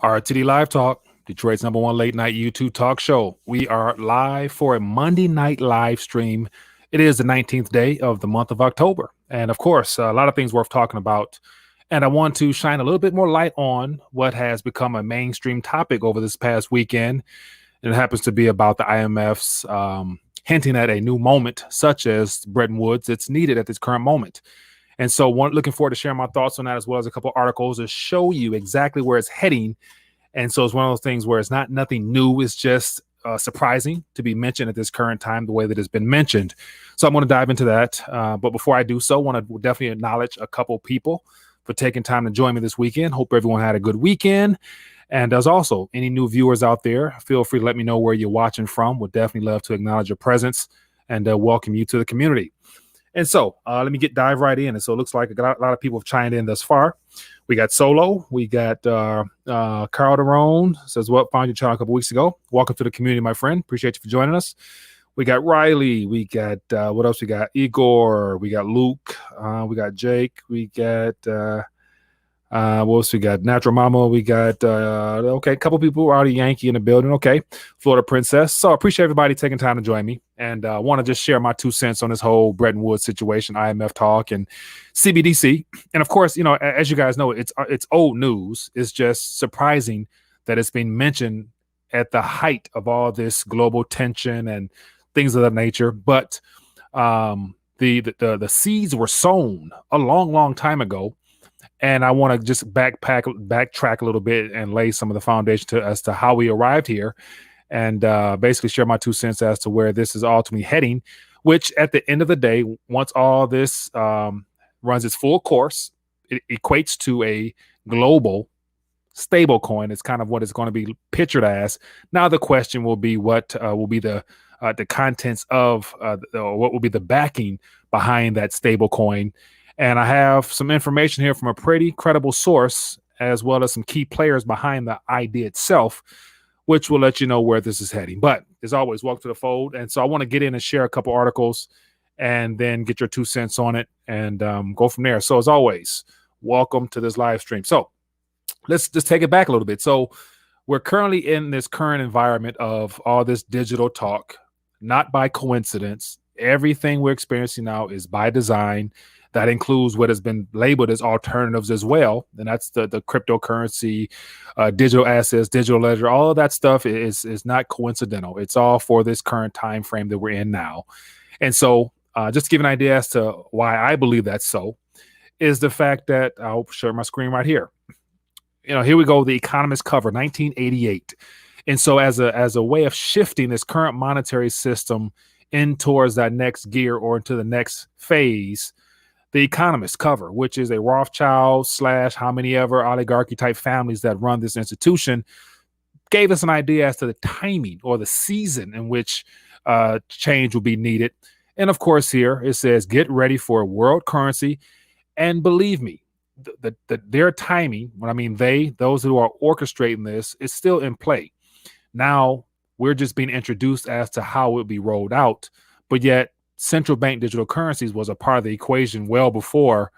RTD Live Talk, Detroit's #1 late night YouTube talk show. We are live for a Monday night live stream. It is the 19th day of the month of October. And of course, a lot of things worth talking about. And I want to shine a little bit more light on what has become a mainstream topic over this past weekend. And it happens to be about the IMF's hinting at a new moment, such as Bretton Woods. It's needed at this current moment. And so looking forward to sharing my thoughts on that, as well as a couple of articles to show you exactly where it's heading. And so it's one of those things where it's not nothing new. It's just surprising to be mentioned at this current time, the way that it's been mentioned. So I'm going to dive into that. But before I do so, I want to definitely acknowledge a couple of people for taking time to join me this weekend. Hope everyone had a good weekend. And as also any new viewers out there, feel free to let me know where you're watching from. Would definitely love to acknowledge your presence and welcome you to the community. And so let me dive right in. And so it looks like a lot of people have chimed in thus far. We got Solo. We got Carl Derone says, well, found your channel a couple weeks ago. Welcome to the community, my friend. Appreciate you for joining us. We got Riley. We got what else? We got Igor. We got Luke. We got Jake. We got what else we got? Natural Mama. We got okay, a couple people already Yankee in the building. Okay, Florida Princess. So I appreciate everybody taking time to join me, and want to just share my 2 cents on this whole Bretton Woods situation, IMF talk, and CBDC. And of course, you know, as you guys know, it's old news. It's just surprising that it's been mentioned at the height of all this global tension and things of that nature. But the seeds were sown a long time ago. And I want to just backtrack a little bit and lay some of the foundation as to how we arrived here, and basically share my 2 cents as to where this is ultimately heading, which at the end of the day, once all this runs its full course, it equates to a global stablecoin. It's kind of what it's going to be pictured as. Now the question will be what will be the contents of what will be the backing behind that stablecoin. And I have some information here from a pretty credible source, as well as some key players behind the idea itself, which will let you know where this is heading. But as always, welcome to the fold. And so I want to get in and share a couple articles and then get your 2 cents on it and go from there. So as always, welcome to this live stream. So let's just take it back a little bit. So we're currently in this current environment of all this digital talk, not by coincidence. Everything we're experiencing now is by design. That includes what has been labeled as alternatives as well. And that's the cryptocurrency, digital assets, digital ledger, all of that stuff is not coincidental. It's all for this current time frame that we're in now. And so just to give an idea as to why I believe that's so is the fact that I'll share my screen right here. You know, here we go, the Economist cover, 1988. And so as a way of shifting this current monetary system in towards that next gear or into the next phase, the Economist cover, which is a Rothschild / how many ever oligarchy type families that run this institution, gave us an idea as to the timing or the season in which change will be needed. And of course, here it says, get ready for a world currency. And believe me, their timing, when I mean those who are orchestrating this, is still in play. Now we're just being introduced as to how it will be rolled out, but yet central bank digital currencies was a part of the equation well before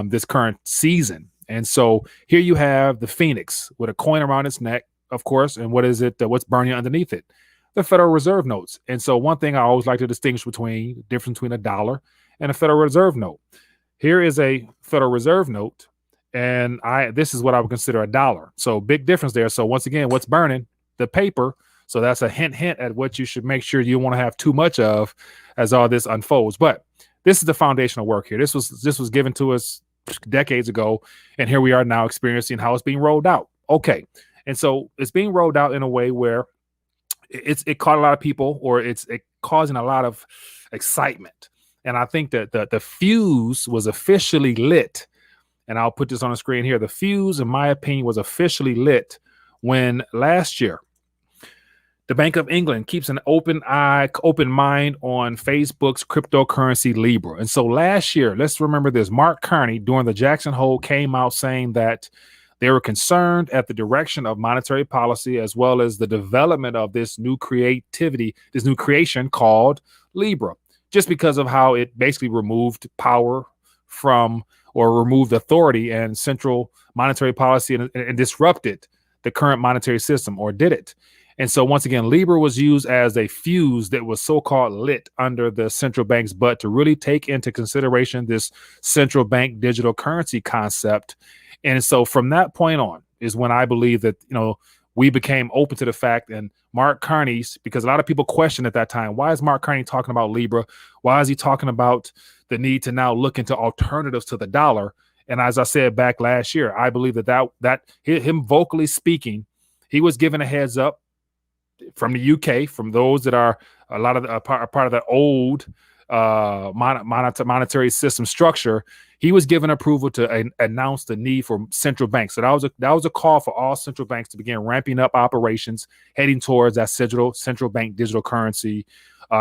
this current season. And so here you have the Phoenix with a coin around its neck, of course. And what is it? What's burning underneath it? The Federal Reserve notes. And so one thing I always like to distinguish between the difference between a dollar and a Federal Reserve note. Here is a Federal Reserve note, and this is what I would consider a dollar. So big difference there. So once again, what's burning? The paper. So that's a hint at what you should make sure you want to have too much of as all this unfolds. But this is the foundational work here. This was given to us decades ago, and here we are now experiencing how it's being rolled out. Okay, and so it's being rolled out in a way where it caught a lot of people, or it's causing a lot of excitement. And I think that the fuse was officially lit, and I'll put this on the screen here. The fuse, in my opinion, was officially lit when last year the Bank of England keeps an open mind on Facebook's cryptocurrency Libra. And so last year, let's remember this, Mark Carney during the Jackson Hole came out saying that they were concerned at the direction of monetary policy, as well as the development of this new creation called Libra, just because of how it basically removed power from, or removed authority and central monetary policy and disrupted the current monetary system, or did it? And so once again, Libra was used as a fuse that was so-called lit under the central bank's butt to really take into consideration this central bank digital currency concept. And so from that point on is when I believe that, we became open to the fact, and Mark Carney's, because a lot of people questioned at that time, why is Mark Carney talking about Libra? Why is he talking about the need to now look into alternatives to the dollar? And as I said back last year, I believe that him vocally speaking, he was given a heads up from the UK, from those that are a lot of part of the old monetary system structure. He was given approval to announce the need for central banks. So that was a call for all central banks to begin ramping up operations, heading towards that central bank digital currency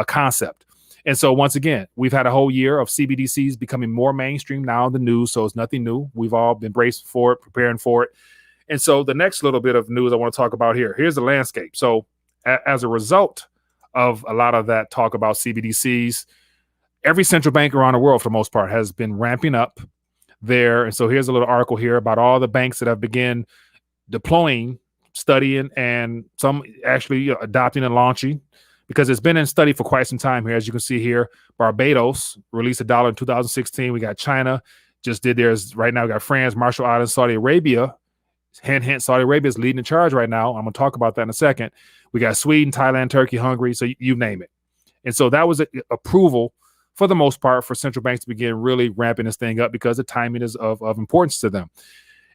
concept. And so once again, we've had a whole year of CBDCs becoming more mainstream now in the news. So it's nothing new. We've all been braced for it, preparing for it. And so the next little bit of news I want to talk about here's the landscape. So as a result of a lot of that talk about CBDCs, every central bank around the world, for the most part, has been ramping up there. And so here's a little article here about all the banks that have begun deploying, studying, and some actually adopting and launching, because it's been in study for quite some time here. As you can see here, Barbados released a dollar in 2016. We got China just did theirs right now. We got France, Marshall Islands, Saudi Arabia. Hint, Saudi Arabia is leading the charge right now. I'm going to talk about that in a second. We got Sweden, Thailand, Turkey, Hungary. So you name it. And so that was approval for the most part for central banks to begin really ramping this thing up, because the timing is of importance to them.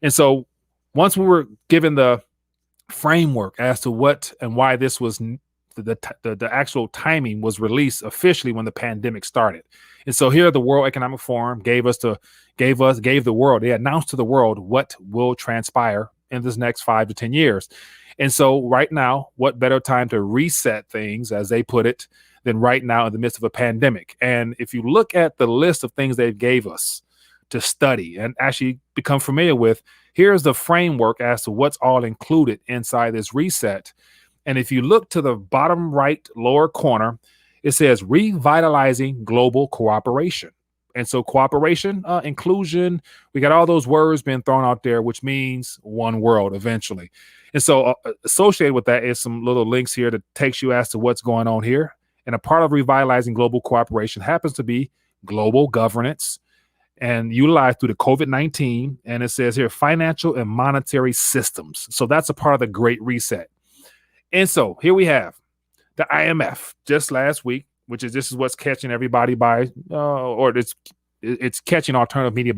And so once we were given the framework as to what and why this was, the actual timing was released officially when the pandemic started. And so here the World Economic Forum gave the world, they announced to the world what will transpire in this next 5 to 10 years. And so right now, what better time to reset things, as they put it, than right now in the midst of a pandemic? And if you look at the list of things they gave us to study and actually become familiar with, here's the framework as to what's all included inside this reset. And if you look to the bottom right lower corner, it says revitalizing global cooperation. And so cooperation, inclusion, we got all those words being thrown out there, which means one world eventually. And so associated with that is some little links here that takes you as to what's going on here. And a part of revitalizing global cooperation happens to be global governance, and utilized through the COVID-19. And it says here, financial and monetary systems. So that's a part of the Great Reset. And so here we have the IMF just last week, this is what's catching everybody by, or it's catching alternative media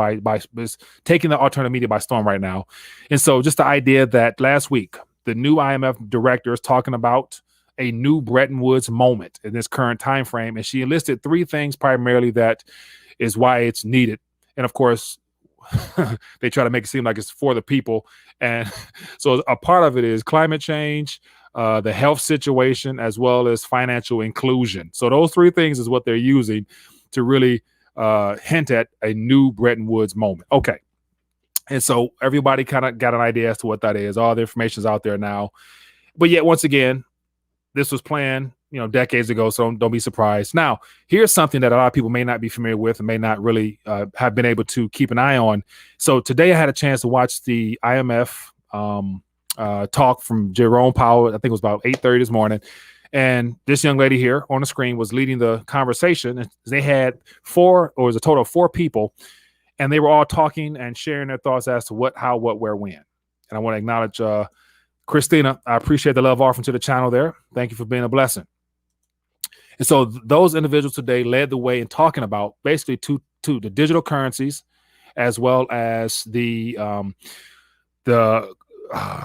it's taking the alternative media by storm right now. And so just the idea that last week, the new IMF director is talking about a new Bretton Woods moment in this current time frame. And she listed 3 things primarily that is why it's needed. And of course, they try to make it seem like it's for the people. And so a part of it is climate change, the health situation, as well as financial inclusion. So those 3 things is what they're using to really hint at a new Bretton Woods moment. Okay. And so everybody kind of got an idea as to what that is. All the information is out there now. But yet, once again, this was planned, decades ago. So don't be surprised. Now, here's something that a lot of people may not be familiar with and may not really have been able to keep an eye on. So today I had a chance to watch the IMF talk from Jerome Powell. I think it was about 8:30 this morning. And this young lady here on the screen was leading the conversation. They had it was a total of 4 people, and they were all talking and sharing their thoughts as to what, how, what, where, when. And I want to acknowledge Kristalina. I appreciate the love offering to the channel there. Thank you for being a blessing. And so those individuals today led the way in talking about basically the digital currencies, as well as the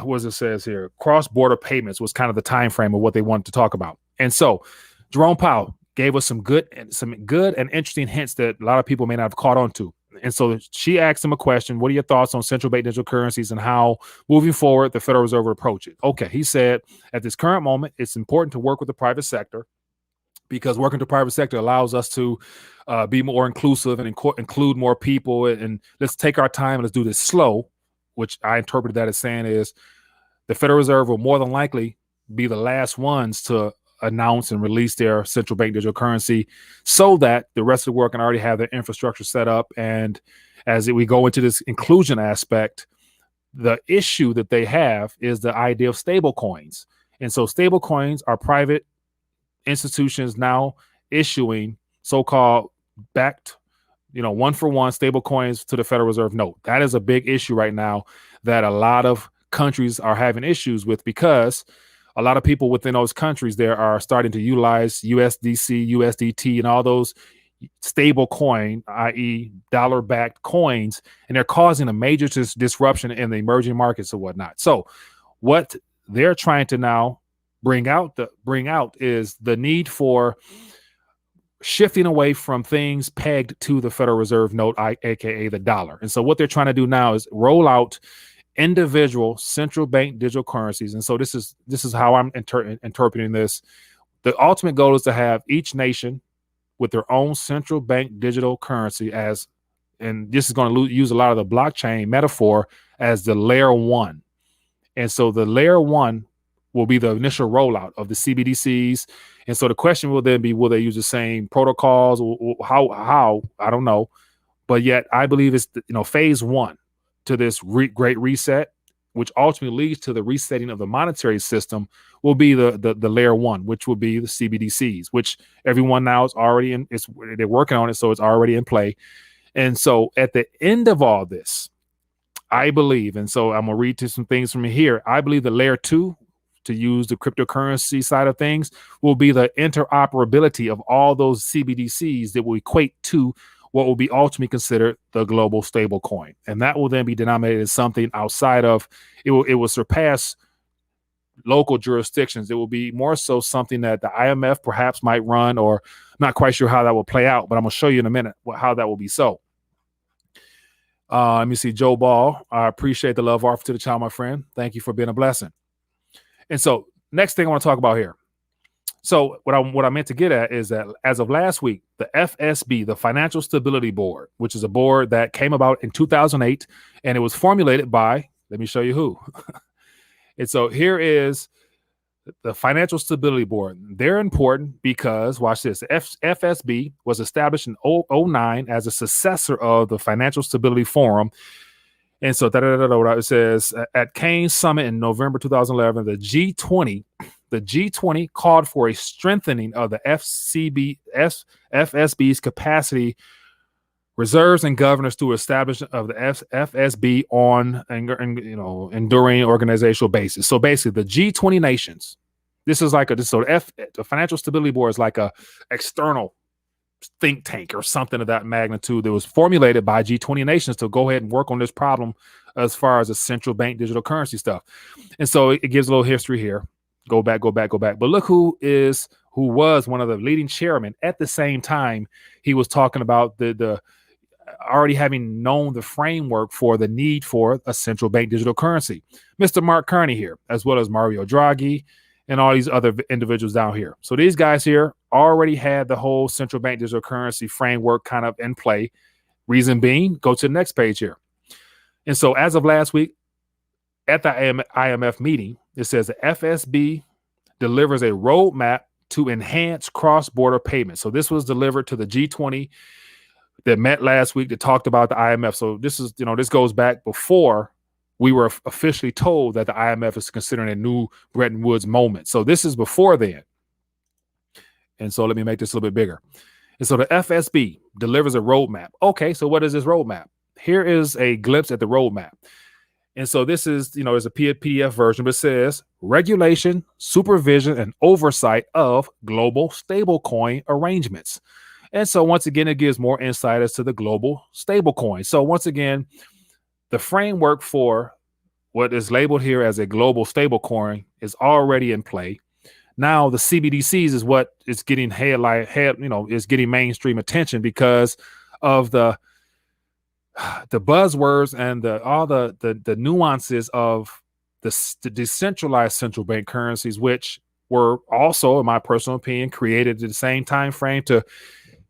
what does it says here? Cross-border payments was kind of the time frame of what they wanted to talk about. And so Jerome Powell gave us some good and interesting hints that a lot of people may not have caught on to. And so she asked him a question: what are your thoughts on central bank digital currencies and how moving forward the Federal Reserve would approach it? Okay, he said at this current moment, it's important to work with the private sector, because working with the private sector allows us to be more inclusive and include more people. And let's take our time and let's do this slow, which I interpreted that as saying is the Federal Reserve will more than likely be the last ones to announce and release their central bank digital currency, so that the rest of the world can already have their infrastructure set up. And as we go into this inclusion aspect, the issue that they have is the idea of stable coins. And so stable coins are private institutions now issuing so-called backed, one-for-one stable coins to the Federal Reserve note. That is a big issue right now that a lot of countries are having issues with, because a lot of people within those countries there are starting to utilize USDC, USDT, and all those stable coin, i.e. dollar-backed coins, and they're causing a major disruption in the emerging markets and whatnot. So what they're trying to now bring out is the need for shifting away from things pegged to the Federal Reserve note, aka the dollar. And so what they're trying to do now is roll out individual central bank digital currencies. And so this is how I'm interpreting this. The ultimate goal is to have each nation with their own central bank digital currency and this is going to use a lot of the blockchain metaphor as the layer one. And so the layer one will be the initial rollout of the CBDCs. And so the question will then be, will they use the same protocols? How? I don't know. But yet I believe it's, phase one to this great reset, which ultimately leads to the resetting of the monetary system, will be the layer one, which will be the CBDCs, which everyone now is already they're working on it. So it's already in play. And so at the end of all this, I believe, and so I'm going to read to some things from here. I believe the layer two, to use the cryptocurrency side of things, will be the interoperability of all those CBDCs that will equate to what will be ultimately considered the global stable coin. And that will then be denominated as something outside of, it will surpass local jurisdictions. It will be more so something that the IMF perhaps might run, or I'm not quite sure how that will play out, but I'm going to show you in a minute how that will be so. Let me see, Joe Ball. I appreciate the love offered to the child, my friend. Thank you for being a blessing. And so next thing I want to talk about here. So what I meant to get at is that as of last week, the FSB, the Financial Stability Board, which is a board that came about in 2008, and it was formulated by, let me show you who. And so here is the Financial Stability Board. They're important because, watch this, the FSB was established in 2009 as a successor of the Financial Stability Forum. And so it says at Keynes Summit in November 2011, the G20 called for a strengthening of the FSB's capacity, reserves, and governance through establishment of the FSB on enduring organizational basis. So basically, the G20 nations. This is like the Financial Stability Board is like a external think tank or something of that magnitude that was formulated by G20 nations to go ahead and work on this problem as far as the central bank digital currency stuff. And so it gives a little history here. Go back. But look who was one of the leading chairmen at the same time he was talking about the already having known the framework for the need for a central bank digital currency. Mr. Mark Carney here, as well as Mario Draghi and all these other individuals down here. So these guys here already had the whole central bank digital currency framework kind of in play. Reason being, go to the next page here. And so as of last week at the IMF meeting, it says the FSB delivers a roadmap to enhance cross-border payments. So this was delivered to the G20 that met last week that talked about the IMF. So this is, this goes back before we were officially told that the IMF is considering a new Bretton Woods moment. So this is before then. And so let me make this a little bit bigger. And so the FSB delivers a roadmap. Okay, so what is this roadmap? Here is a glimpse at the roadmap. And so this is, there's a PDF version, but it says regulation, supervision, and oversight of global stablecoin arrangements. And so once again, it gives more insight as to the global stablecoin. So once again, the framework for what is labeled here as a global stablecoin is already in play. Now the CBDCs is what is getting is getting mainstream attention because of the buzzwords and all the nuances of the decentralized central bank currencies, which were also, in my personal opinion, created at the same time frame to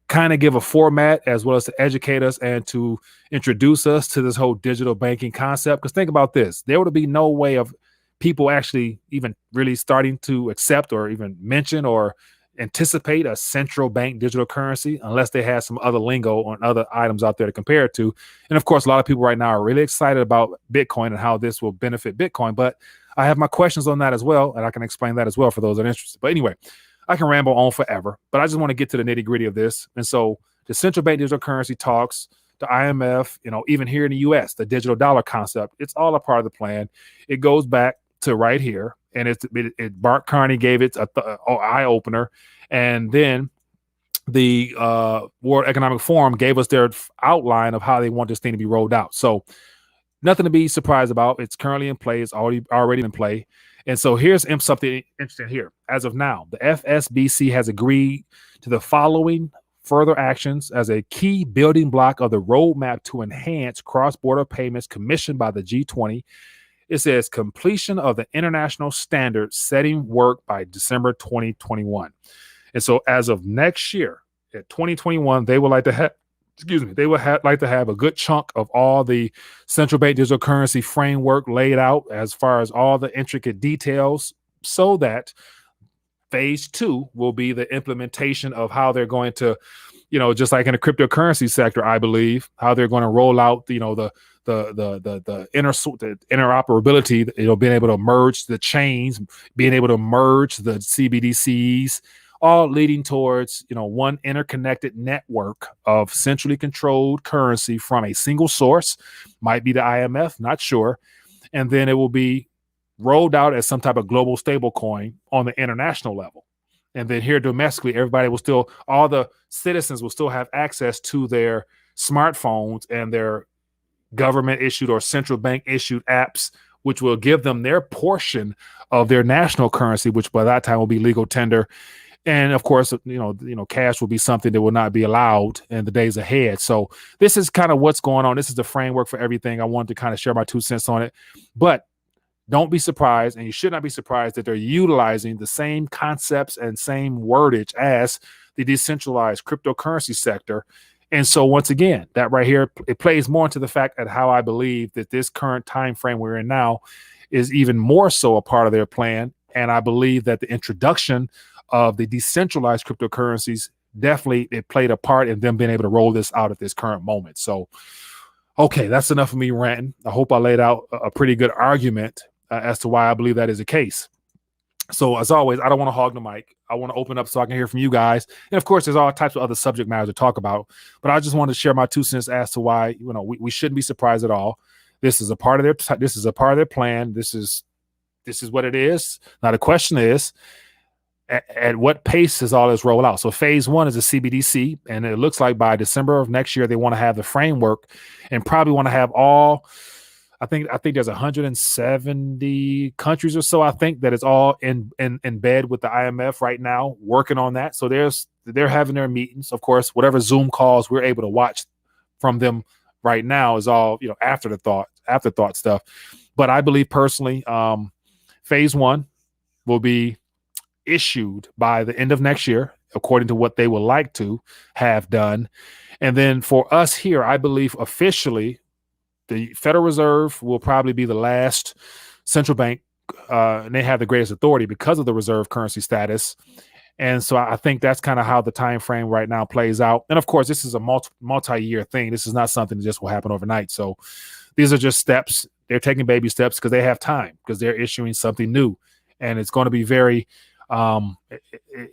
kind of give a format as well as to educate us and to introduce us to this whole digital banking concept. Because think about this, there would be no way of people actually even really starting to accept or even mention or anticipate a central bank digital currency unless they have some other lingo on other items out there to compare it to. And of course, a lot of people right now are really excited about Bitcoin and how this will benefit Bitcoin. But I have my questions on that as well, and I can explain that as well for those that are interested. But anyway, I can ramble on forever, but I just want to get to the nitty gritty of this. And so the central bank digital currency talks, the IMF, even here in the US, the digital dollar concept, it's all a part of the plan. It goes back to right here. And Bart Carney gave it an eye opener. And then the World Economic Forum gave us their outline of how they want this thing to be rolled out. So nothing to be surprised about. It's currently in play. It's already in play. And so here's something interesting here. As of now, the FSBC has agreed to the following further actions as a key building block of the roadmap to enhance cross-border payments commissioned by the G20. It says completion of the international standard setting work by December 2021. And so as of next year, at 2021, they would like to have, like to have a good chunk of all the central bank digital currency framework laid out as far as all the intricate details, so that phase 2 will be the implementation of how they're going to, just like in the cryptocurrency sector, I believe, how they're going to roll out, the interoperability, being able to merge the chains, being able to merge the CBDCs, all leading towards, one interconnected network of centrally controlled currency from a single source, might be the IMF, not sure. And then it will be rolled out as some type of global stablecoin on the international level. And then here domestically, all the citizens will still have access to their smartphones and their government issued or central bank issued apps, which will give them their portion of their national currency, which by that time will be legal tender. And of course, cash will be something that will not be allowed in the days ahead. So this is kind of what's going on. This is the framework for everything. I wanted to kind of share my 2 cents on it, but don't be surprised, and you should not be surprised that they're utilizing the same concepts and same wordage as the decentralized cryptocurrency sector. And so once again, that right here, it plays more into the fact that how I believe that this current time frame we're in now is even more so a part of their plan. And I believe that the introduction of the decentralized cryptocurrencies definitely it played a part in them being able to roll this out at this current moment. So, okay, that's enough of me ranting. I hope I laid out a pretty good argument as to why I believe that is the case. So as always, I don't want to hog the mic. I want to open up so I can hear from you guys. And of course, there's all types of other subject matters to talk about. But I just want to share my 2 cents as to why we shouldn't be surprised at all. This is a part of their plan. This is what it is. Now the question is, at what pace is all this roll out? So phase 1 is a CBDC, and it looks like by December of next year they want to have the framework and probably want to have all. I think there's 170 countries or so. I think that it's all in bed with the IMF right now, working on that. So they're having their meetings. Of course, whatever Zoom calls we're able to watch from them right now is all afterthought stuff. But I believe personally, phase 1 will be issued by the end of next year, according to what they would like to have done. And then for us here, I believe officially the Federal Reserve will probably be the last central bank, and they have the greatest authority because of the reserve currency status. And so I think that's kind of how the time frame right now plays out. And of course, this is a multi-year thing. This is not something that just will happen overnight. So these are just steps. They're taking baby steps because they have time, because they're issuing something new, and it's going to be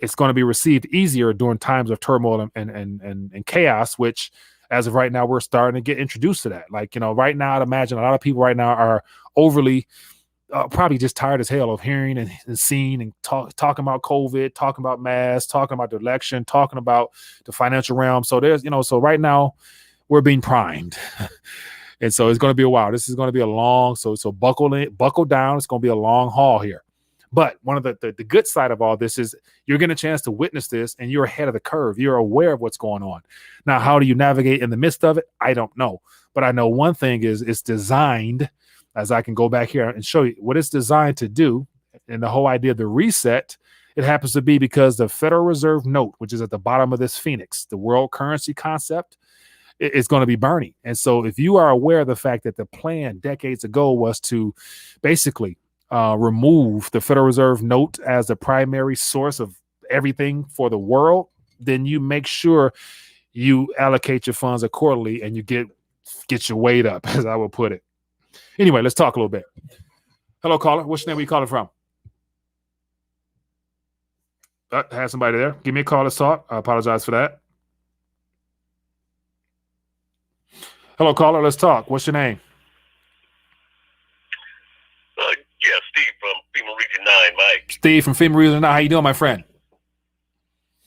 it's going to be received easier during times of turmoil and chaos, which as of right now, we're starting to get introduced to that. Like, right now, I'd imagine a lot of people right now are overly probably just tired as hell of hearing and seeing and talking about COVID, talking about masks, talking about the election, talking about the financial realm. So so right now we're being primed. And so it's going to be a while. This is going to be a long, so buckle down. It's going to be a long haul here. But one of the good side of all this is you're getting a chance to witness this, and you're ahead of the curve. You're aware of what's going on. Now, how do you navigate in the midst of it? I don't know. But I know one thing is it's designed, as I can go back here and show you what it's designed to do. And the whole idea of the reset, it happens to be because the Federal Reserve note, which is at the bottom of this phoenix, the world currency concept, is going to be burning. And so if you are aware of the fact that the plan decades ago was to basically remove the Federal Reserve note as the primary source of everything for the world, then you make sure you allocate your funds accordingly and you get your weight up, as I would put it. Anyway, let's talk a little bit. Hello, caller. What's your name? Where you calling from? Had somebody there. Give me a call. Let's talk. I apologize for that. Hello, caller. Let's talk. What's your name? Yeah, Steve from FEMA Region 9, Mike. Steve from FEMA Region 9. How you doing, my friend?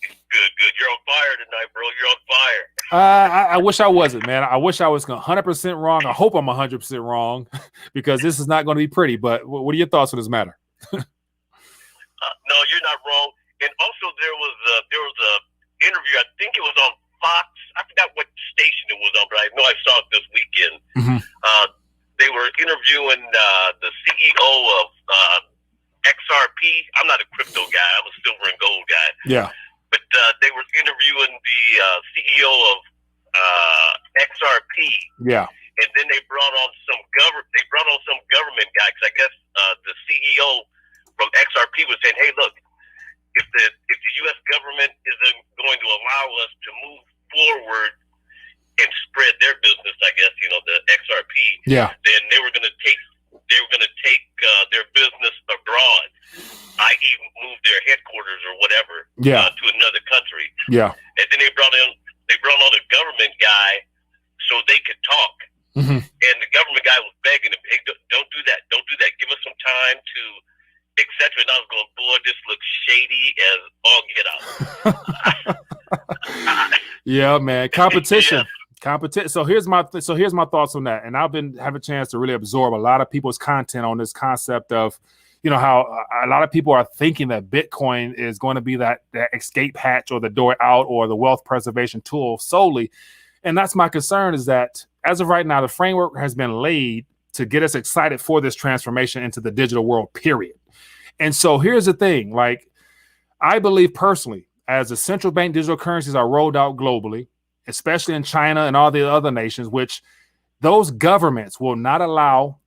Good. You're on fire tonight, bro. You're on fire. I wish I wasn't, man. I wish I was 100% wrong. I hope I'm 100% wrong because this is not going to be pretty. But what are your thoughts on this matter? No, you're not wrong. And also, there was a interview. I think it was on Fox. I forgot what station it was on, but I know I saw it this weekend. Mm-hmm. They were interviewing the CEO of XRP. I'm not a crypto guy. I'm a silver and gold guy. Yeah. But they were interviewing the CEO of XRP. Yeah. And then they brought on some government guy, because I guess the CEO from XRP was saying, "Hey, look, if the U.S. government isn't going to allow us to move forward and spread their business, I guess, the XRP, then they were going to take their business abroad, i.e., move their headquarters or whatever to another country." Yeah. And then they brought on a government guy so they could talk. Mm-hmm. And the government guy was begging him, "Hey, don't do that. Don't do that. Give us some time to, etc." And I was going, "Boy, this looks shady as all get out." Yeah, man. Competition. Yeah. Competition. So here's my thoughts on that. And I've been having a chance to really absorb a lot of people's content on this concept of, how a lot of people are thinking that Bitcoin is going to be that escape hatch or the door out or the wealth preservation tool solely. And that's my concern, is that as of right now, the framework has been laid to get us excited for this transformation into the digital world, period. And so here's the thing, like, I believe personally, as the central bank digital currencies are rolled out globally, especially in China and all the other nations, which those governments will not allow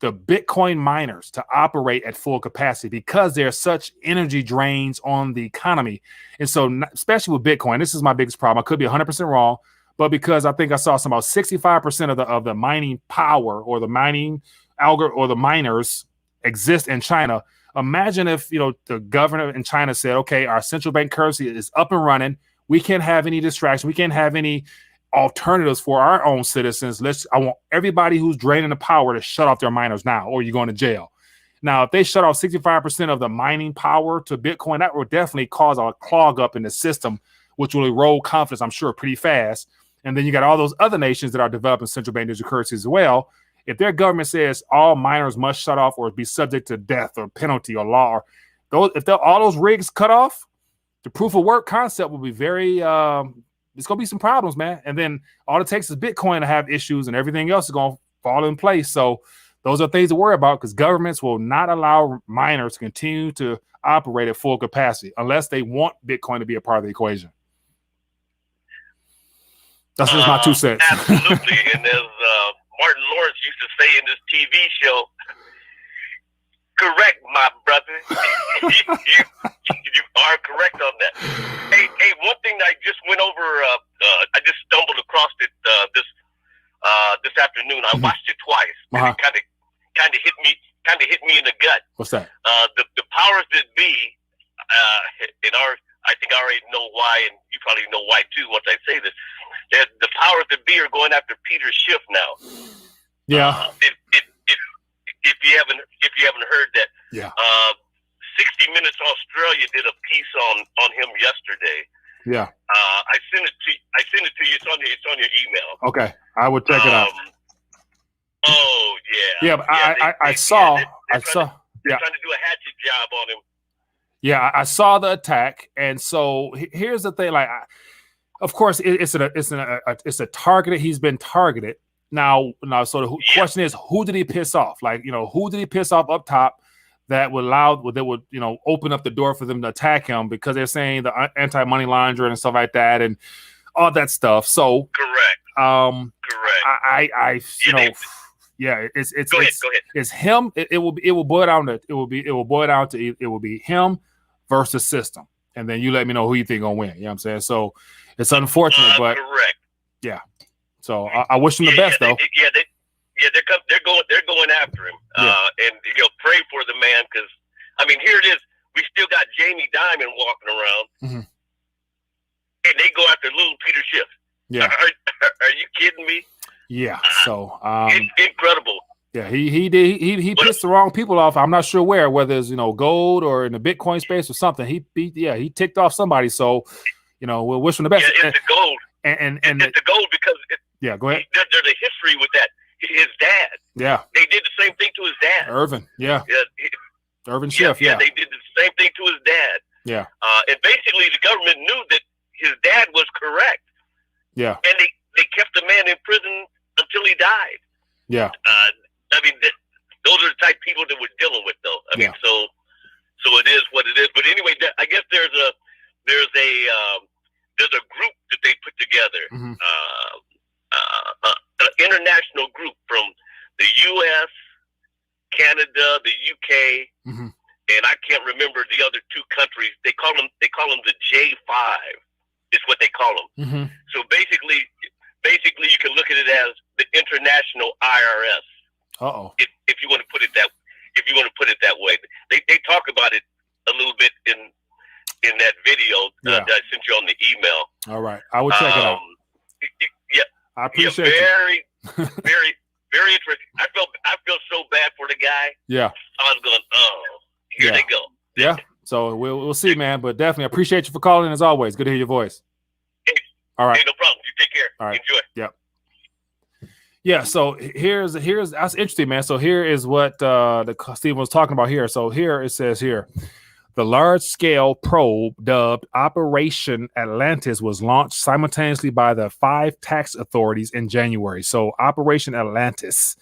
the Bitcoin miners to operate at full capacity because there's such energy drains on the economy. And so, especially with Bitcoin, this is my biggest problem. I could be 100% wrong, but because I think I saw about 65% of the mining power or the mining algorithm or the miners exist in China. Imagine if, the governor in China said, "Okay, our central bank currency is up and running. We can't have any distraction. We can't have any alternatives for our own citizens. I want everybody who's draining the power to shut off their miners now, or you're going to jail." Now, if they shut off 65% of the mining power to Bitcoin, that will definitely cause a clog up in the system, which will erode confidence, I'm sure, pretty fast. And then you got all those other nations that are developing central bank digital currencies as well. If their government says all miners must shut off or be subject to death or penalty or law, if all those rigs cut off, the proof of work concept will be very, it's going to be some problems, man. And then all it takes is Bitcoin to have issues and everything else is going to fall in place. So those are things to worry about, because governments will not allow miners to continue to operate at full capacity unless they want Bitcoin to be a part of the equation. That's just my 2 cents. Absolutely. And as Martin Lawrence used to say in this TV show, correct, my brother. you are correct on that. Hey, one thing I just went over, I just stumbled across it this afternoon. I watched it twice, and it kind of hit me in the gut. What's that? The powers that be, I think I already know why, and you probably know why too. Once I say this, the powers that be are going after Peter Schiff now. Yeah. If you haven't heard that, 60 Minutes Australia did a piece on him yesterday. Yeah. I sent it to you. It's on your email. Okay, I would check it out. Oh yeah. Yeah, but I saw. They're trying to do a hatchet job on him. Yeah, I saw the attack, and so here's the thing. Like, of course, it's a targeted. He's been targeted. Now, so the question is, who did he piss off? Like, who did he piss off up top that would open up the door for them to attack him, because they're saying the anti-money laundering and stuff like that and all that stuff. So correct. Correct. It's go ahead. It's him. It will boil down to him versus system. and then you let me know who you think gonna win. You know what I'm saying? So it's unfortunate, but correct. Yeah. So I wish him the best, though. They're going after him, and pray for the man, because I mean, here it is. We still got Jamie Dimon walking around, and they go after little Peter Schiff. Yeah. Are you kidding me? Yeah. So incredible. Yeah, he pissed the wrong people off. I'm not sure whether it's gold or in the Bitcoin space or something. He ticked off somebody. So we'll wish him the best. Yeah, it's the gold. And it's the gold because go ahead. There's a history with that. His dad. Yeah. They did the same thing to his dad. Irvin. Yeah. Irvin Schiff. Yeah, they did the same thing to his dad. Yeah. And basically the government knew that his dad was correct. Yeah. And they kept the man in prison until he died. Yeah. I mean, those are the type of people that we're dealing with, though. I mean, so it is what it is. But anyway, I guess there's a group that they put together, an international group from the U.S., Canada, the U.K., and I can't remember the other two countries. They call them the J5. Is what they call them. So basically, you can look at it as the international IRS. If you want to put it that way, they talk about it a little bit in that video that I sent you on the email. All right, I will check it out. Yeah, I appreciate it. Very, very interesting. I feel so bad for the guy. Yeah, I was going, here they go. Yeah. So we'll see, man. But definitely appreciate you for calling as always. Good to hear your voice. Hey, all right. Hey, no problem. You take care. All right. Enjoy. Yep. Yeah. So here's that's interesting, man. So here is what Stephen was talking about here. So here it says here, the large-scale probe dubbed Operation Atlantis was launched simultaneously by the 5 tax authorities in January. So Operation Atlantis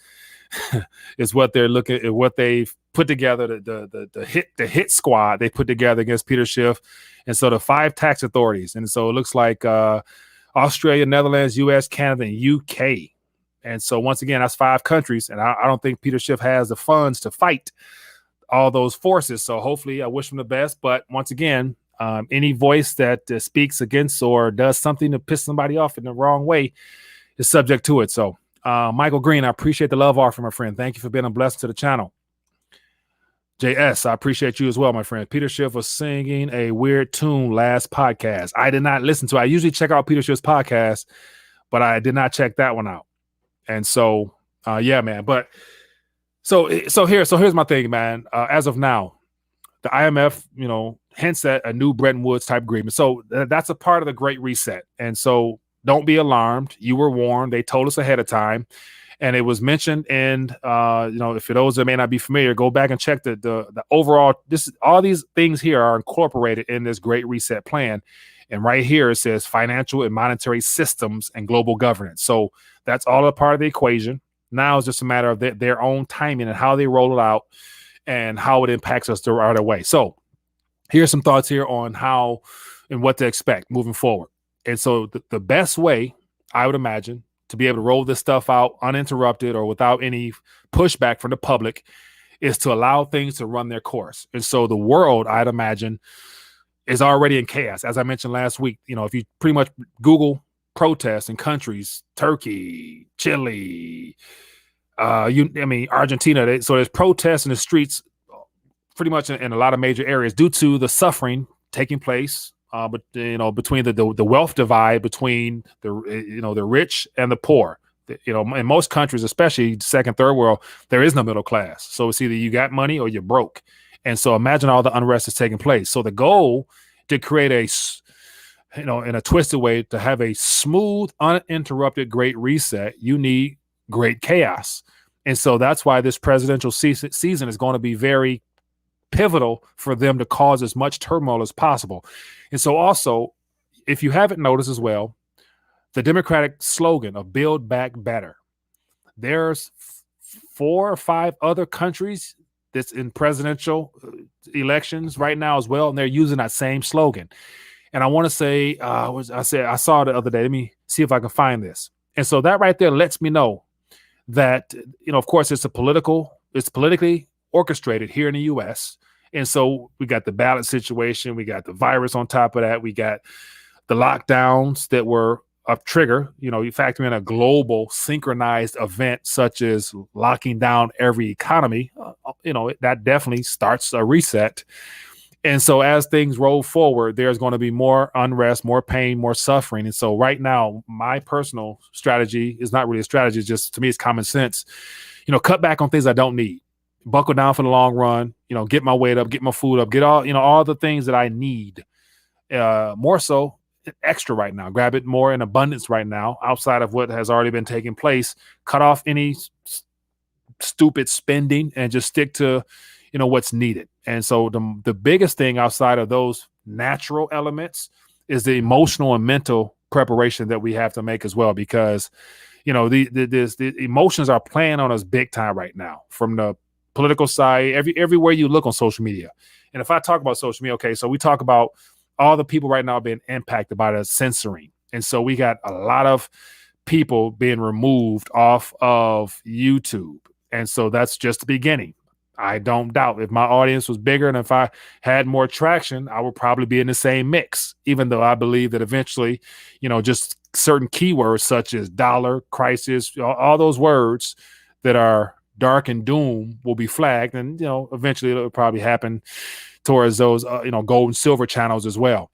is what they're looking at, what they've put together, the hit squad they put together against Peter Schiff. And so the 5 tax authorities. And so it looks like Australia, Netherlands, US, Canada, and UK. And so once again, that's 5 countries. And I don't think Peter Schiff has the funds to fight all those forces. So hopefully I wish him the best. But once again, any voice that speaks against or does something to piss somebody off in the wrong way is subject to it. So Michael Green, I appreciate the love offer, my friend. Thank you for being a blessing to the channel. JS, I appreciate you as well, my friend. Peter Schiff was singing a weird tune last podcast. I did not listen to it. I usually check out Peter Schiff's podcast, but I did not check that one out. And so, yeah, man. But so here's my thing, man. As of now, the IMF, hints at a new Bretton Woods type agreement. So that's a part of the Great Reset. And so don't be alarmed. You were warned. They told us ahead of time. And it was mentioned in, for those that may not be familiar, go back and check the overall. All these things here are incorporated in this Great Reset plan. And right here it says financial and monetary systems and global governance. So that's all a part of the equation. Now it's just a matter of their own timing and how they roll it out and how it impacts us the right way. So here's some thoughts here on how and what to expect moving forward. And so the best way, I would imagine, to be able to roll this stuff out uninterrupted or without any pushback from the public is to allow things to run their course. And so the world, I'd imagine, is already in chaos. As I mentioned last week, if you pretty much Google protests in countries, Turkey, Chile, Argentina. So there's protests in the streets pretty much in a lot of major areas due to the suffering taking place. But between the wealth divide between the rich and the poor, in most countries, especially second, third world, there is no middle class. So it's either you got money or you're broke. And so imagine all the unrest that's taking place. So the goal to create in a twisted way, to have a smooth, uninterrupted Great Reset, you need great chaos. And so that's why this presidential season is going to be very pivotal for them to cause as much turmoil as possible. And so also, if you haven't noticed as well, the Democratic slogan of Build Back Better, there's 4 or 5 other countries that's in presidential elections right now as well, and they're using that same slogan. And I want to say, I saw it the other day. Let me see if I can find this. And so that right there lets me know that, of course, it's politically orchestrated here in the U.S. And so we got the ballot situation. We got the virus on top of that. We got the lockdowns that were a trigger. You factor in a global synchronized event such as locking down every economy, that definitely starts a reset. And so as things roll forward, there's going to be more unrest, more pain, more suffering. And so right now, my personal strategy is not really a strategy. It's just, to me, it's common sense. Cut back on things I don't need. Buckle down for the long run, get my weight up, get my food up, get all the things that I need. More so extra right now. Grab it more in abundance right now, outside of what has already been taking place. Cut off any stupid spending and just stick to what's needed. And so the biggest thing outside of those natural elements is the emotional and mental preparation that we have to make as well, because the emotions are playing on us big time right now, from the political side, everywhere you look on social media. And if I talk about social media, okay, so we talk about all the people right now being impacted by the censoring. And so we got a lot of people being removed off of YouTube. And so that's just the beginning. I don't doubt if my audience was bigger and if I had more traction, I would probably be in the same mix, even though I believe that eventually, just certain keywords such as dollar, crisis, all those words that are dark and doom will be flagged. And, eventually it'll probably happen towards those, gold and silver channels as well.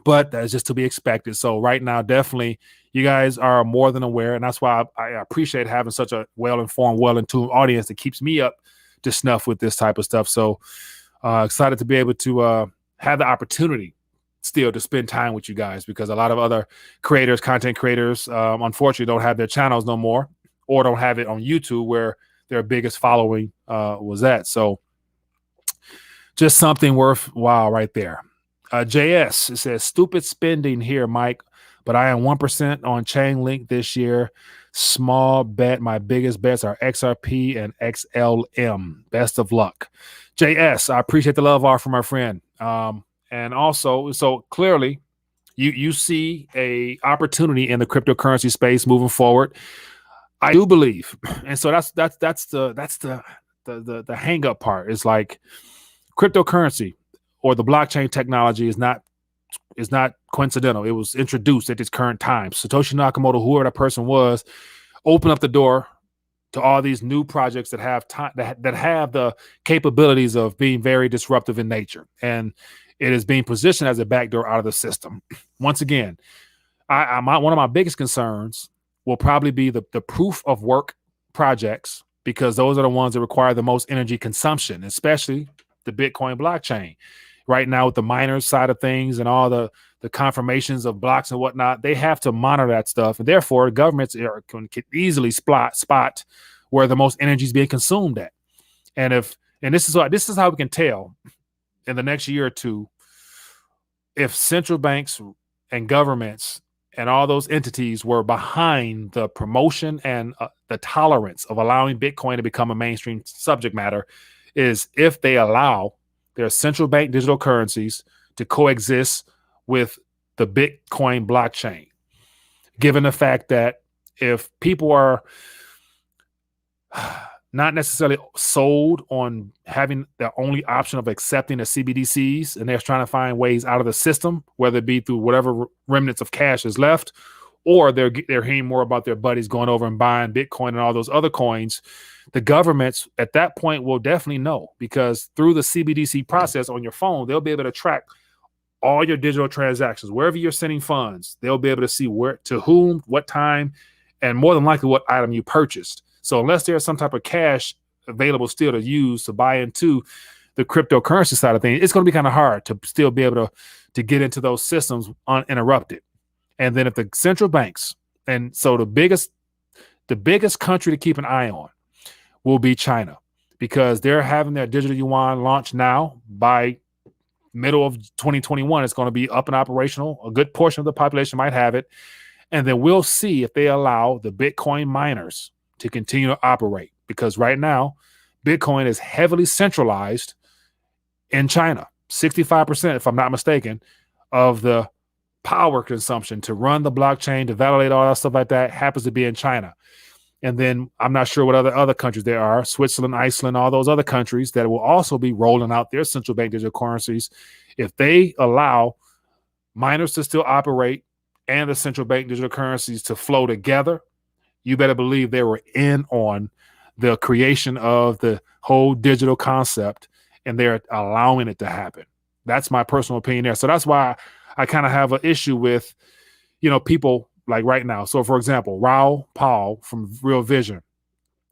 But that's just to be expected. So right now, definitely, you guys are more than aware. And that's why I appreciate having such a well-informed, well-in-tuned audience that keeps me up to snuff with this type of stuff. So excited to be able to have the opportunity still to spend time with you guys, because a lot of other creators, content creators, unfortunately don't have their channels no more, or don't have it on YouTube where their biggest following was at. So just something worthwhile right there. JS, it says, stupid spending here, Mike, but I am 1% on Chainlink this year. Small bet. My biggest bets are XRP and XLM. Best of luck. JS, I appreciate the love offer, my friend. And also, so clearly you see a opportunity in the cryptocurrency space moving forward. I do believe. And so that's the hang up part. It's like cryptocurrency or the blockchain technology is not coincidental. It was introduced at its current time. Satoshi Nakamoto, whoever that person was, opened up the door to all these new projects that have that have the capabilities of being very disruptive in nature, and it is being positioned as a backdoor out of the system. Once again, one of my biggest concerns will probably be the proof of work projects, because those are the ones that require the most energy consumption, especially the Bitcoin blockchain. Right now, with the miners side of things and all the confirmations of blocks and whatnot, they have to monitor that stuff. And therefore, governments can easily spot where the most energy is being consumed at. And this is how we can tell in the next year or two if central banks and governments and all those entities were behind the promotion and the tolerance of allowing Bitcoin to become a mainstream subject matter, is if they allow their central bank digital currencies to coexist with the Bitcoin blockchain, given the fact that if people are not necessarily sold on having the only option of accepting the CBDCs, and they're trying to find ways out of the system, whether it be through whatever remnants of cash is left, or they're hearing more about their buddies going over and buying Bitcoin and all those other coins, the governments at that point will definitely know, because through the CBDC process on your phone, they'll be able to track all your digital transactions. Wherever you're sending funds, they'll be able to see where, to whom, what time, and more than likely what item you purchased. So unless there's some type of cash available still to use to buy into the cryptocurrency side of things, it's going to be kind of hard to still be able to get into those systems uninterrupted. And then if the central banks, and so the biggest country to keep an eye on will be China, because they're having their digital yuan launch now. By middle of 2021, it's going to be up and operational. A good portion of the population might have it. And then we'll see if they allow the Bitcoin miners to continue to operate, because right now, Bitcoin is heavily centralized in China. 65%, if I'm not mistaken, of the power consumption to run the blockchain, to validate all that stuff like that, happens to be in China. And then I'm not sure what other countries there are, Switzerland, Iceland, all those other countries that will also be rolling out their central bank digital currencies. If they allow miners to still operate and the central bank digital currencies to flow together, you better believe they were in on the creation of the whole digital concept, and they're allowing it to happen. That's my personal opinion there. So that's why I kind of have an issue with, people like right now. So for example, Powell from Real Vision,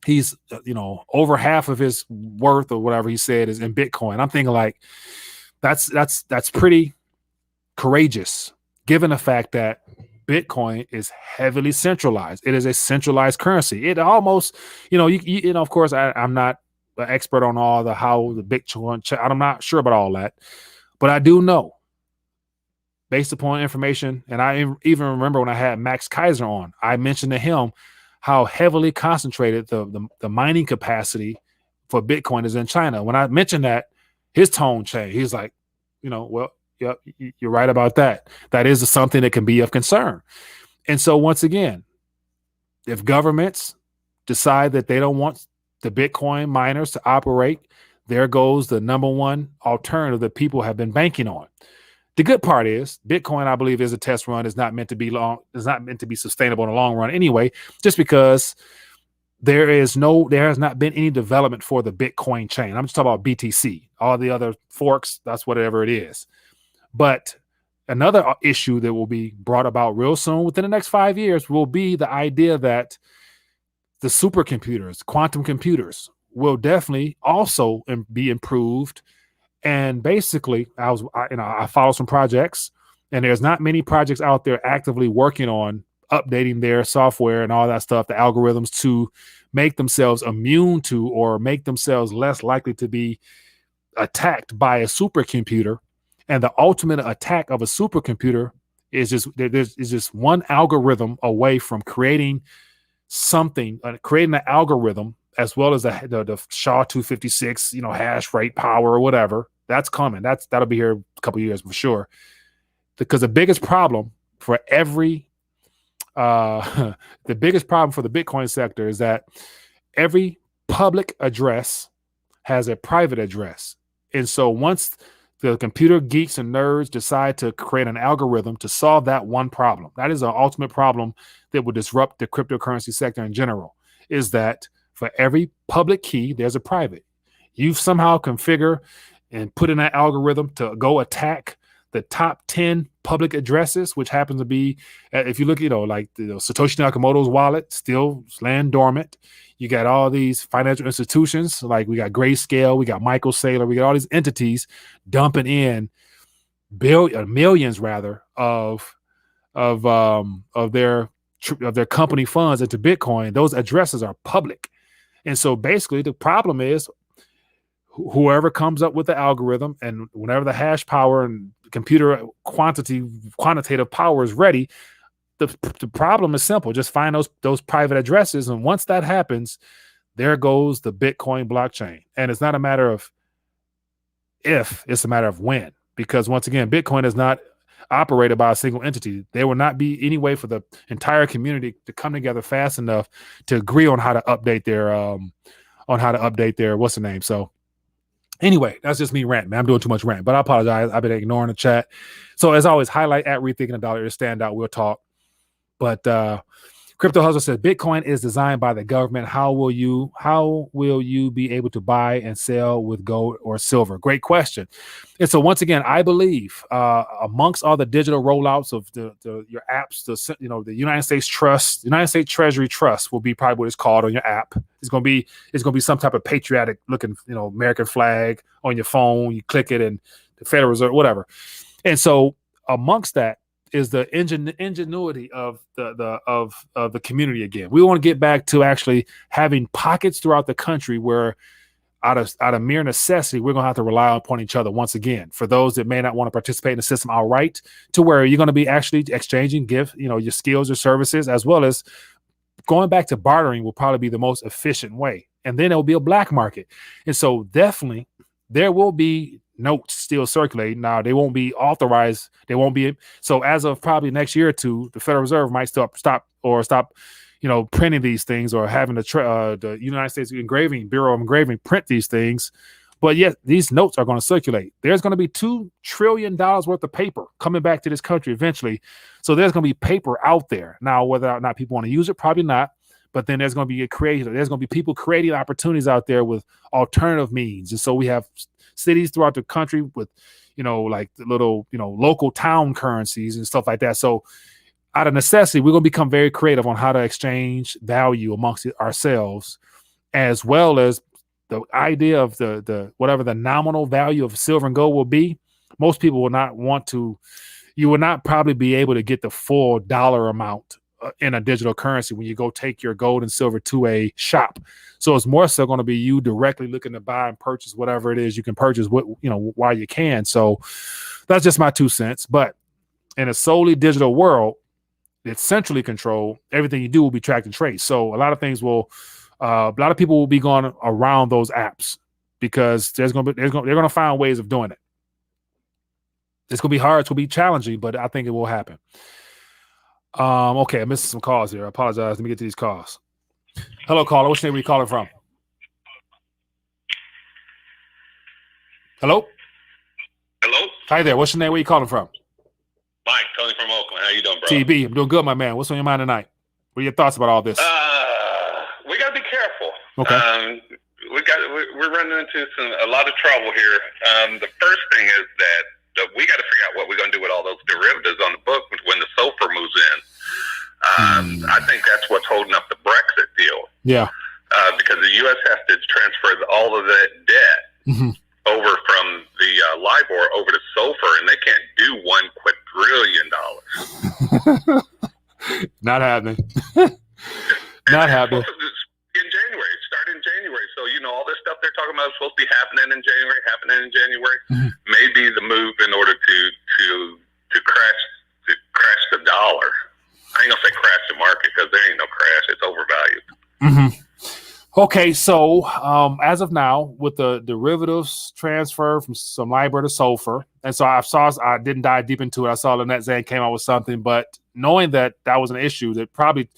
he's, over half of his worth or whatever he said is in Bitcoin. I'm thinking like, that's pretty courageous, given the fact that Bitcoin is heavily centralized. It is a centralized currency. It almost, of course, I'm not an expert on all how the Bitcoin, I'm not sure about all that, but I do know, based upon information, and I even remember when I had Max Kaiser on, I mentioned to him how heavily concentrated the mining capacity for Bitcoin is in China. When I mentioned that, his tone changed. He's like, well, yeah, you're right about that. That is something that can be of concern. And so once again, if governments decide that they don't want the Bitcoin miners to operate, there goes the number one alternative that people have been banking on. The good part is Bitcoin, I believe, is a test run. Is not meant to be long. Is not meant to be sustainable in the long run anyway, just because there has not been any development for the Bitcoin chain. I'm just talking about BTC. All the other forks, that's whatever it is. But another issue that will be brought about real soon within the next 5 years will be the idea that the supercomputers, quantum computers, will definitely also be improved. And basically, I follow some projects, and there's not many projects out there actively working on updating their software and all that stuff, the algorithms, to make themselves immune to or make themselves less likely to be attacked by a supercomputer. And the ultimate attack of a supercomputer is just one algorithm away from creating something, creating an algorithm, as well as the SHA-256, hash rate power or whatever. That's coming. That'll be here a couple of years for sure. Because the biggest problem for the biggest problem for the Bitcoin sector is that every public address has a private address. And so once the computer geeks and nerds decide to create an algorithm to solve that one problem, that is an ultimate problem that will disrupt the cryptocurrency sector in general, is that for every public key, there's a private. You've somehow configured and put in that algorithm to go attack the top 10 public addresses, which happens to be, if you look, like Satoshi Nakamoto's wallet, still laying dormant. You got all these financial institutions, like we got Grayscale, we got Michael Saylor, we got all these entities dumping in millions rather of their company funds into Bitcoin. Those addresses are public. And so basically the problem is whoever comes up with the algorithm, and whenever the hash power and computer quantitative power is ready, the problem is simple. Just find those private addresses. And once that happens, there goes the Bitcoin blockchain. And it's not a matter of if, it's a matter of when. Because once again, Bitcoin is not operated by a single entity. There will not be any way for the entire community to come together fast enough to agree on how to update their what's the name. So anyway, that's just me ranting, man. I'm doing too much rant, but I apologize. I've been ignoring the chat. So as always, highlight at Rethinking the Dollar to stand out. We'll talk. But Crypto Hustle says Bitcoin is designed by the government. How will you be able to buy and sell with gold or silver? Great question. And so once again, I believe amongst all the digital rollouts of your apps, the United States Trust, United States Treasury Trust will be probably what it's called on your app. It's gonna be some type of patriotic looking American flag on your phone. You click it, and the Federal Reserve, whatever. And so amongst that is the ingenuity of the community again. We want to get back to actually having pockets throughout the country where out of mere necessity, we're going to have to rely upon each other once again. For those that may not want to participate in the system outright, to where you're going to be actually exchanging your skills or services, as well as going back to bartering will probably be the most efficient way. And then it will be a black market. And so definitely there will be notes still circulating. Now they won't be authorized. They won't be. So as of probably next year or two, the Federal Reserve might stop printing these things or having the United States Bureau of Engraving print these things. But yet these notes are going to circulate. There's going to be $2 trillion worth of paper coming back to this country eventually. So there's going to be paper out there. Now, whether or not people want to use it, probably not. But then there's going to be there's going to be people creating opportunities out there with alternative means. And so we have cities throughout the country with, like the little, local town currencies and stuff like that. So out of necessity, we're going to become very creative on how to exchange value amongst ourselves, as well as the idea of the whatever the nominal value of silver and gold will be. Most people will not you will not probably be able to get the full dollar amount in a digital currency when you go take your gold and silver to a shop. So it's more so going to be you directly looking to buy and purchase whatever it is you can purchase while you can. So that's just my 2 cents. But in a solely digital world, it's centrally controlled. Everything you do will be tracked and traced. So a lot of things a lot of people will be going around those apps because they're going to find ways of doing it. It's going to be hard. It's going to be challenging, but I think it will happen. Okay, I'm missing some calls here. I apologize. Let me get to these calls. Hello, caller. Which name are you calling from? Hello? Hello? Hi there. What's your name? Where are you calling from? Mike, Tony from Oakland. How you doing, bro? TB. I'm doing good, my man. What's on your mind tonight? What are your thoughts about all this? We got to be careful. Okay. We're running into a lot of trouble here. The first thing is that we got to figure out what we're going to do with all those derivatives on the book when the SOFR moves in. I think that's what's holding up the Brexit deal. Yeah. Because the U.S. has to transfer all of that debt over from the LIBOR over to SOFR, and they can't do $1 quadrillion. Not happening. Not happening. In January, start in January. So, all this stuff they're talking about is supposed to be happening in January. Maybe the move in order to crash the dollar. I ain't gonna say crash the market because there ain't no crash. It's overvalued. Okay, so as of now, with the derivatives transfer from some LIBOR to SOFR, and so I didn't dive deep into it. I saw Lynette Zane came out with something, but knowing that was an issue, that probably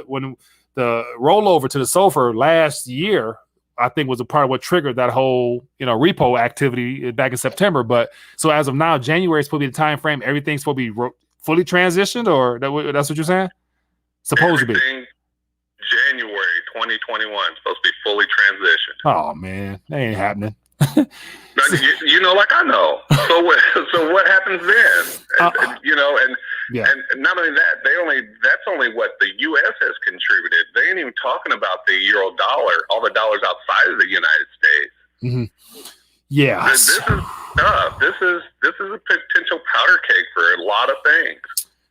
when the rollover to the SOFR last year, I think was a part of what triggered that whole repo activity back in September. But so as of now, January is supposed to be the time frame. Everything's supposed to be fully transitioned, or that's what you're saying? Supposed to be. January 2021 supposed to be fully transitioned. Oh man, that ain't happening. Like I know. So what happens then? And not only that, that's only what the U.S. has contributed. They ain't even talking about the euro dollar, all the dollars outside of the United States. Yeah, this is tough. This is a potential powder keg for a lot of things.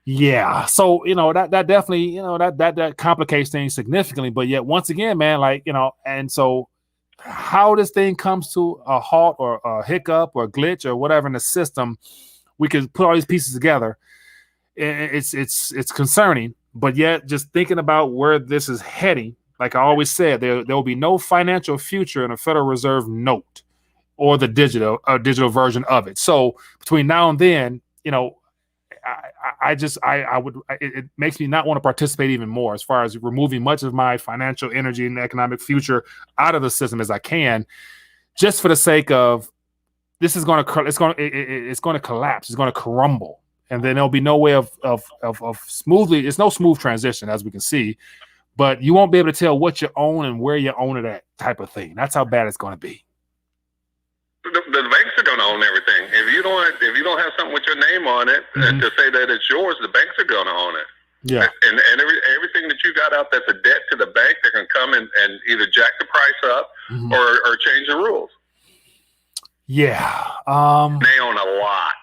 Yeah, so that definitely that complicates things significantly. But yet once again, man, and so how this thing comes to a halt or a hiccup or a glitch or whatever in the system, we can put all these pieces together. It's concerning, but yet just thinking about where this is heading, like I always said, there will be no financial future in a Federal Reserve note or the digital version of it. So between now and then, it makes me not want to participate even more as far as removing much of my financial energy and economic future out of the system as I can, just for the sake of this is going to collapse. It's going to crumble. And then there'll be no way of smoothly. It's no smooth transition, as we can see, but you won't be able to tell what you own and where you own it at, type of thing. That's how bad it's going to be. The banks are going to own everything. If you don't have something with your name on it to say that it's yours, the banks are going to own it. Yeah. And everything that you got out that's a debt to the bank, they're going to come and either jack the price up or change the rules. Yeah. They own a lot.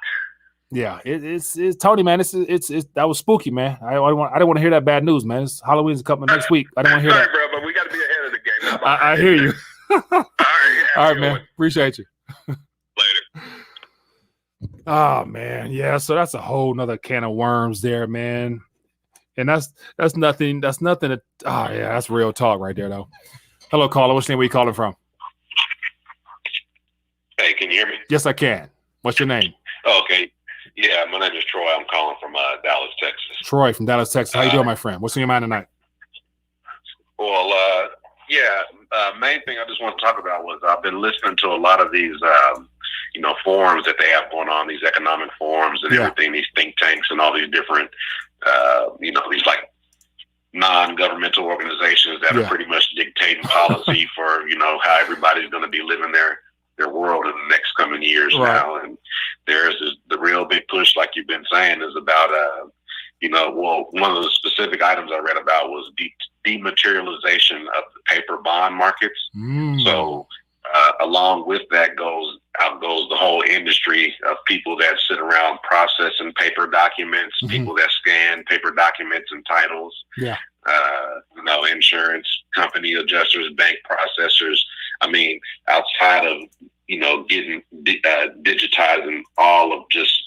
Yeah, it's Tony, man. It's that was spooky, man. I didn't want to hear that bad news, man. Halloween's coming next week. I didn't want to hear that, bro. But we got to be ahead of the game. I hear you. All right, man. Appreciate you. Later. Oh man, yeah. So that's a whole nother can of worms there, man. And that's nothing. That's nothing. That's real talk right there, though. Hello, caller. What's your name? Where you calling from? Hey, can you hear me? Yes, I can. What's your name? Okay. Yeah, my name is Troy. I'm calling from Dallas, Texas. Troy from Dallas, Texas. How you doing, my friend? What's on your mind tonight? Well, main thing I just want to talk about was I've been listening to a lot of these, forums that they have going on, these economic forums and everything, these think tanks and all these different, these like non-governmental organizations that are pretty much dictating policy for, how everybody's going to be living their world in the next coming years now. And there's the real big push, like you've been saying, is about, one of the specific items I read about was dematerialization of the paper bond markets. So along with that goes the whole industry of people that sit around processing paper documents, people that scan paper documents and titles, insurance company adjusters, bank processors. I mean, outside of, getting digitizing all of just,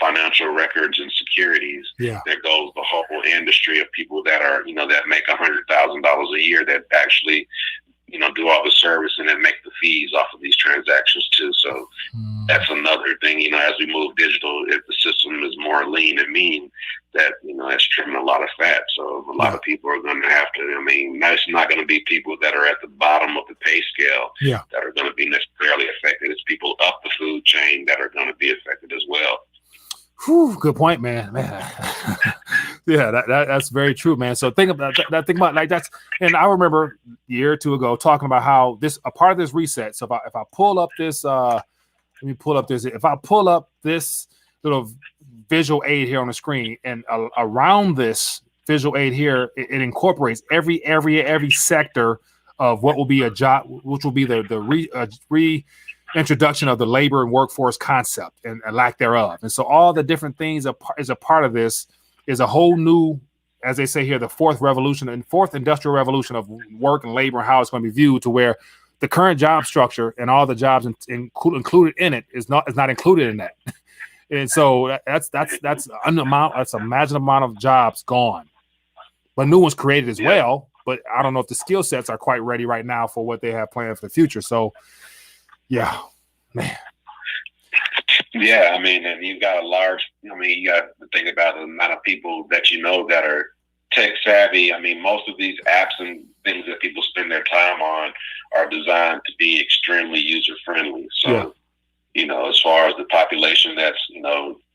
financial records and securities, there goes the whole industry of people that are, that make $100,000 a year that actually, do all the service and then make the fees off of these transactions too. So that's another thing, as we move digital, if the system is more lean and mean, that, that's trimming a lot of fat. So a lot of people are going to have to, it's not going to be people that are at the bottom of the pay scale that are going to be necessarily affected. It's people up the food chain that are going to be affected as well. Whew, good point, man. That's very true, man. So think about that. Think about like that's, and I remember a year or two ago talking about how a part of this reset. So if I pull up this, let me pull up this. If I pull up this little visual aid here on the screen, and around this visual aid here, it incorporates every area, every sector of what will be a job, which will be the reintroduction of the labor and workforce concept and lack thereof. And so all the different things is a part of this, is a whole new, as they say here, the fourth industrial revolution of work and labor and how it's going to be viewed, to where the current job structure and all the jobs included in it is not included in that. And so that's an imaginable amount of jobs gone, but new ones created as well. But I don't know if the skill sets are quite ready right now for what they have planned for the future. So, yeah, man. Yeah, and you've got you got to think about the amount of people that that are tech savvy. Most of these apps and things that people spend their time on are designed to be extremely user friendly. So, as far as the population that's,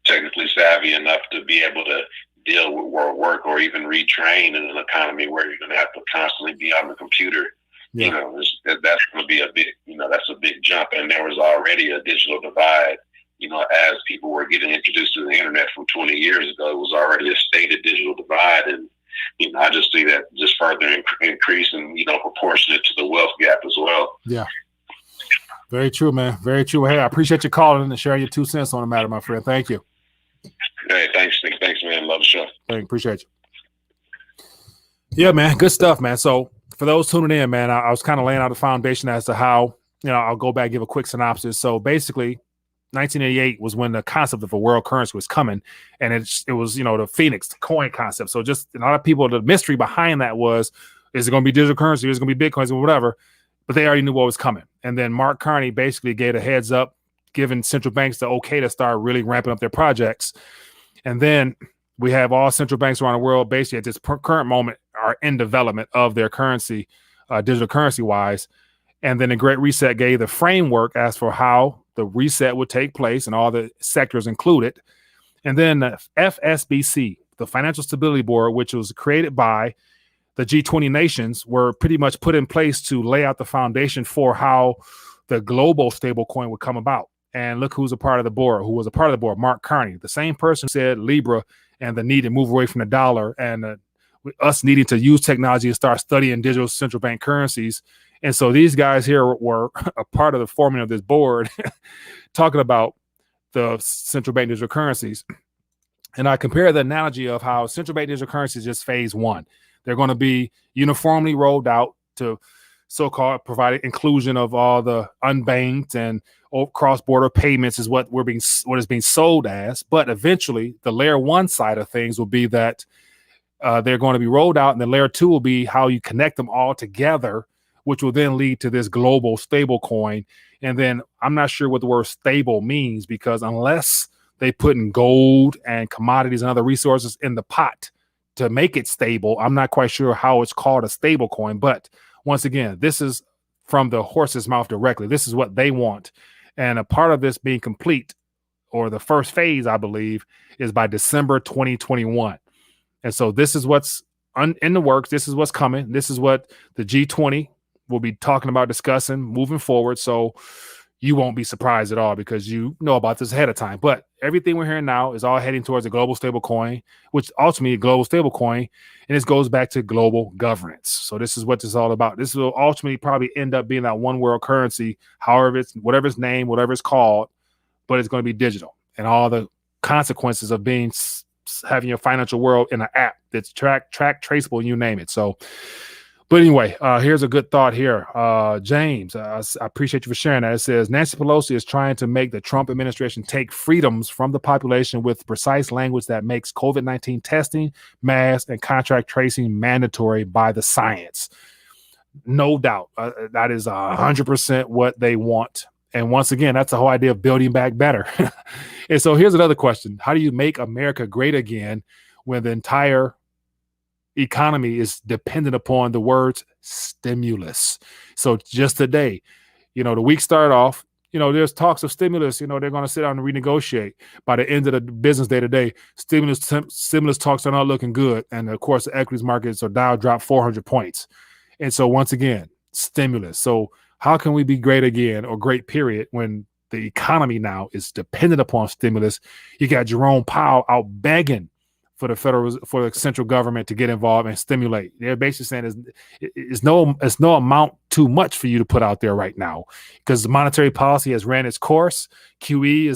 technically savvy enough to be able to deal with work or even retrain in an economy where you're going to have to constantly be on the computer, that's going to be a big, that's a big jump. And there was already a digital divide, as people were getting introduced to the internet from 20 years ago. It was already a stated digital divide. And, I just see that just further increasing, proportionate to the wealth gap as well. Yeah. Very true, man. Very true. Hey, I appreciate you calling and sharing your 2 cents on the matter, my friend. Thank you. Hey, thanks, Nick. Thanks, man. Love the show. Appreciate you. Yeah, man. Good stuff, man. So for those tuning in, man, I was kind of laying out the foundation as to how, I'll go back and give a quick synopsis. So basically, 1988 was when the concept of a world currency was coming, and it was, the Phoenix, the coin concept. So just a lot of people, the mystery behind that was, is it going to be digital currency? Is it going to be Bitcoins or whatever? But they already knew what was coming. And then Mark Carney basically gave a heads up, giving central banks the okay to start really ramping up their projects. And then we have all central banks around the world basically at this current moment are in development of their currency, digital currency wise. And then the Great Reset gave the framework as for how the reset would take place and all the sectors included. And then the FSBC, the Financial Stability Board, which was created by the G20 nations, were pretty much put in place to lay out the foundation for how the global stablecoin would come about. And look who was a part of the board, Mark Carney, the same person who said Libra and the need to move away from the dollar, and us needing to use technology and start studying digital central bank currencies. And so these guys here were a part of the forming of this board talking about the central bank digital currencies. And I compare the analogy of how central bank digital currencies is just phase one. They're going to be uniformly rolled out to so-called provide inclusion of all the unbanked and cross-border payments is what is being sold as. But eventually, the layer one side of things will be that they're going to be rolled out, and the layer two will be how you connect them all together, which will then lead to this global stable coin. And then I'm not sure what the word stable means, because unless they put in gold and commodities and other resources in the pot to make it stable. I'm not quite sure how it's called a stable coin, but once again, this is from the horse's mouth directly. This is what they want. And a part of this being complete, or the first phase, I believe, is by December 2021. And so this is what's in the works. This is what's coming. This is what the G20 will be talking about, discussing, moving forward. So you won't be surprised at all because you know about this ahead of time. But everything we're hearing now is all heading towards a global stablecoin, which ultimately a global stablecoin, and this goes back to global governance. So this is what this is all about. This will ultimately probably end up being that one world currency, however it's, whatever its name, whatever it's called, but it's going to be digital, and all the consequences of being having your financial world in an app that's track traceable, you name it. So, but anyway, here's a good thought here. James, I appreciate you for sharing that. It says Nancy Pelosi is trying to make the Trump administration take freedoms from the population with precise language that makes COVID-19 testing, masks, and contract tracing mandatory by the science. No doubt. That is 100% what they want. And once again, that's the whole idea of building back better. And so here's another question. How do you make America great again when the entire economy is dependent upon the words stimulus? So just today, the week started off, there's talks of stimulus. They're going to sit down and renegotiate. By the end of the business day today, stimulus talks are not looking good. And of course, the equities markets are Dow dropped 400 points. And so once again, stimulus. So how can we be great again, or great period, when the economy now is dependent upon stimulus? You got Jerome Powell out begging for the central government to get involved and stimulate. They're basically saying it's no amount too much for you to put out there right now, because the monetary policy has ran its course. QE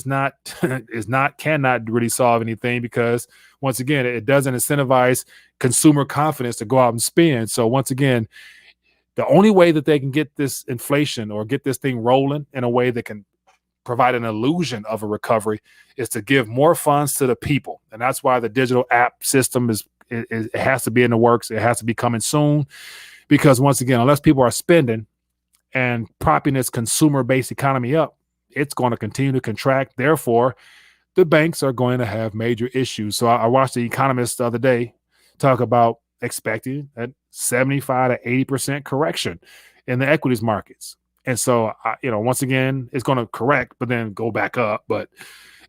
cannot really solve anything, because once again, it doesn't incentivize consumer confidence to go out and spend. So once again, the only way that they can get this inflation or get this thing rolling in a way that can provide an illusion of a recovery is to give more funds to the people. And that's why the digital app system it has to be in the works. It has to be coming soon, because once again, unless people are spending and propping this consumer-based economy up, it's going to continue to contract. Therefore, the banks are going to have major issues. So I watched The Economist the other day talk about expecting a 75 to 80% correction in the equities markets. And so, once again, it's going to correct, but then go back up. But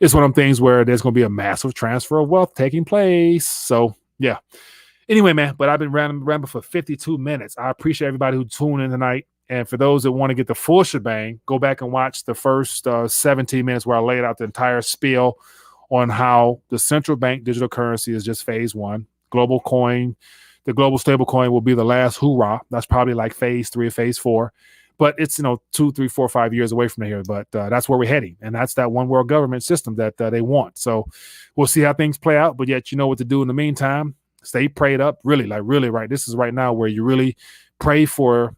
it's one of them things where there's going to be a massive transfer of wealth taking place. So, yeah. Anyway, man, but I've been rambling for 52 minutes. I appreciate everybody who tuned in tonight. And for those that want to get the full shebang, go back and watch the first 17 minutes where I laid out the entire spiel on how the central bank digital currency is just phase one. The global stablecoin will be the last hoorah. That's probably like phase 3 or phase 4. But it's 2, 3, 4, 5 years away from here. But that's where we're heading, and that's that one world government system that they want. So we'll see how things play out. But yet, you know what to do in the meantime. Stay prayed up, really right. This is right now where you really pray for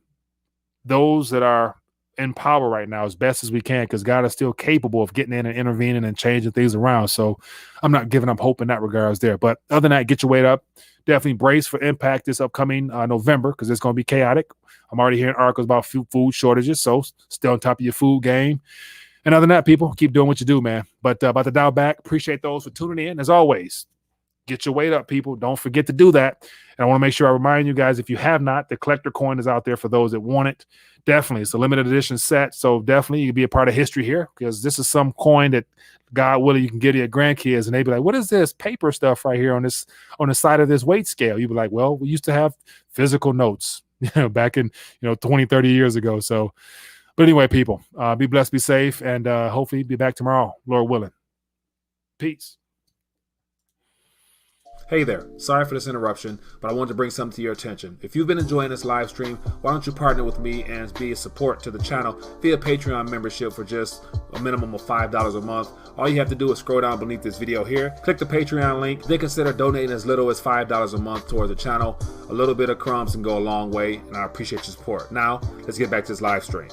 those that are in power right now as best as we can, because God is still capable of getting in and intervening and changing things around. So I'm not giving up hope in that regards there. But other than that, get your weight up. Definitely brace for impact this upcoming November, because it's going to be chaotic. I'm already hearing articles about food shortages, so stay on top of your food game. And other than that, people, keep doing what you do, man. But about to dial back, appreciate those for tuning in. As always, get your weight up, people. Don't forget to do that. And I want to make sure I remind you guys, if you have not, the collector coin is out there for those that want it. Definitely, it's a limited edition set, so definitely you can be a part of history here, because this is some coin that, God willing, you can give to your grandkids, and they be like, "What is this paper stuff right here on the side of this weight scale?" You be like, "Well, we used to have physical notes, back in 20, 30 years ago." So, but anyway, people, be blessed, be safe, and hopefully be back tomorrow, Lord willing. Peace. Hey there, sorry for this interruption, but I wanted to bring something to your attention. If you've been enjoying this live stream, why don't you partner with me and be a support to the channel via Patreon membership for just a minimum of $5 a month. All you have to do is scroll down beneath this video here, click the Patreon link, then consider donating as little as $5 a month towards the channel. A little bit of crumbs can go a long way, and I appreciate your support. Now, let's get back to this live stream.